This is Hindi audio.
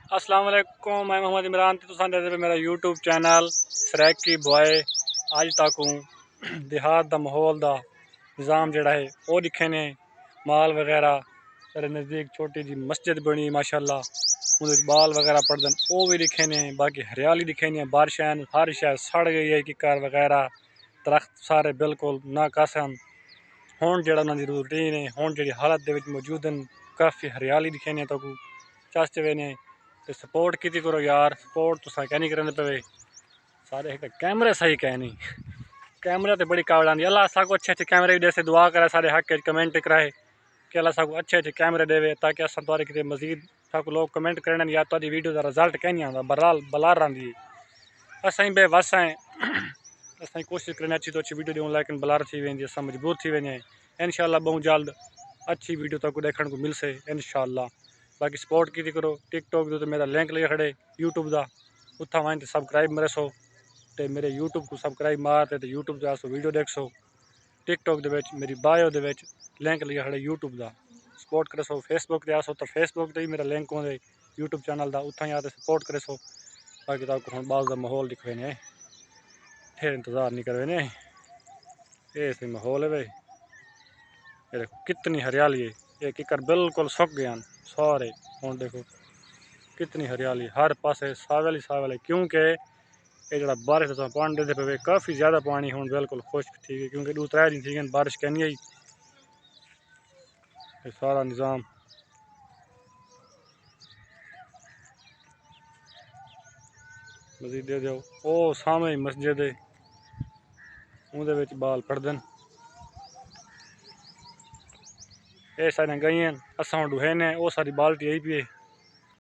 अस्सलाम वालेकुम, मैं मोहम्मद इमरान ते तुसां देखदे पे मेरा यूट्यूब चैनल सरैकी बॉय। अज तक हूँ देहात दा माहौल दा निज़ाम जड़ा है वो दिखे ने। माल वगैरह मेरे नज़दीक छोटी जी मस्जिद बनी माशाल्लाह, उहदे बाल वगैरह पढ़दन वो भी दिखे ने। बाकी हरियाली दिखे ने, बारिशें हर शै सड़ गई है, किकर वगैरह दरख्त सारे बिल्कुल ना कसन। हुण जड़ा उन्हां दी रूटीन है, हुण जड़ी हालत दे विच मौजूद न, काफ़ी हरियाली दिखे ने तकू चस वे ने। ते सपोर्ट की करो यार, सपोर्ट तुसा क्या नहीं करने पे सारे एक कैमरे सही कह नहीं। कैमरा तो बड़ी कावड़ आती, अल्लाह साको अच्छे अच्छे कैमरे भी दे, दुआ करे सारे हक कमेंट कराए कि अल्लाह साको अच्छे अच्छे कैमरे देवे, ताकि अस तुआरे कि मजीद साको लोग कमेंट करन या तुआरी वीडियो का रिजल्ट कहीं नहीं आता बलाल बलार आती है। असें बेबस हैं, असें कोशिश करने अच्छी तो अच्छी वीडियो दूँ, लेकिन बलार थी वेंदी, अस मजबूर थी वेंदे हैं। इंशाअल्लाह बहुत जल्द अच्छी वीडियो तक देखने को मिल से इंशाअल्लाह। बाकी सपोर्ट की करो। टिकटॉक तो मेरा लिंक लिखे खड़े यूट्यूब का, उत्था वहीं तो सबसक्राइब मरे सो, तो मेरे यूट्यूब को सबसक्राइब मारते तो यूट्यूब से आसो वीडियो देख सो। टिकटॉक दे विच मेरी बायो दे विच लिंक लिखे खड़े यूट्यूब का, सपोर्ट करे सो। फेसबुक से आसो तो फेसबुक से मेरा लिंक होंगे यूट्यूब चैनल का, उत्था ही आते सपोर्ट करे सो। बाकी तक हम बाल का माहौल दिखवे ने, फिर इंतजार नहीं करवे ने। ये सही माहौल है भाई, ये देखो कितनी हरियाली है। ये किकर बिल्कुल सुक गया सारे, हूँ देखो कितनी हरियाली हर पासे सावल ही सावल है, क्योंकि ये जरा बारिश तो पानी देते पे काफ़ी ज़्यादा पानी हूँ बिल्कुल खुश्क थी गई, क्योंकि 2-3 दिन थी बारिश कहनी आई। ये सारा निज़ाम मजीद दे दो। ओ सामने मस्जिद है, उहदे विच बाल पढ़दन। ये सारे गई हैं, असा डूहे ने, वो सारी बाल्टी आई पी है।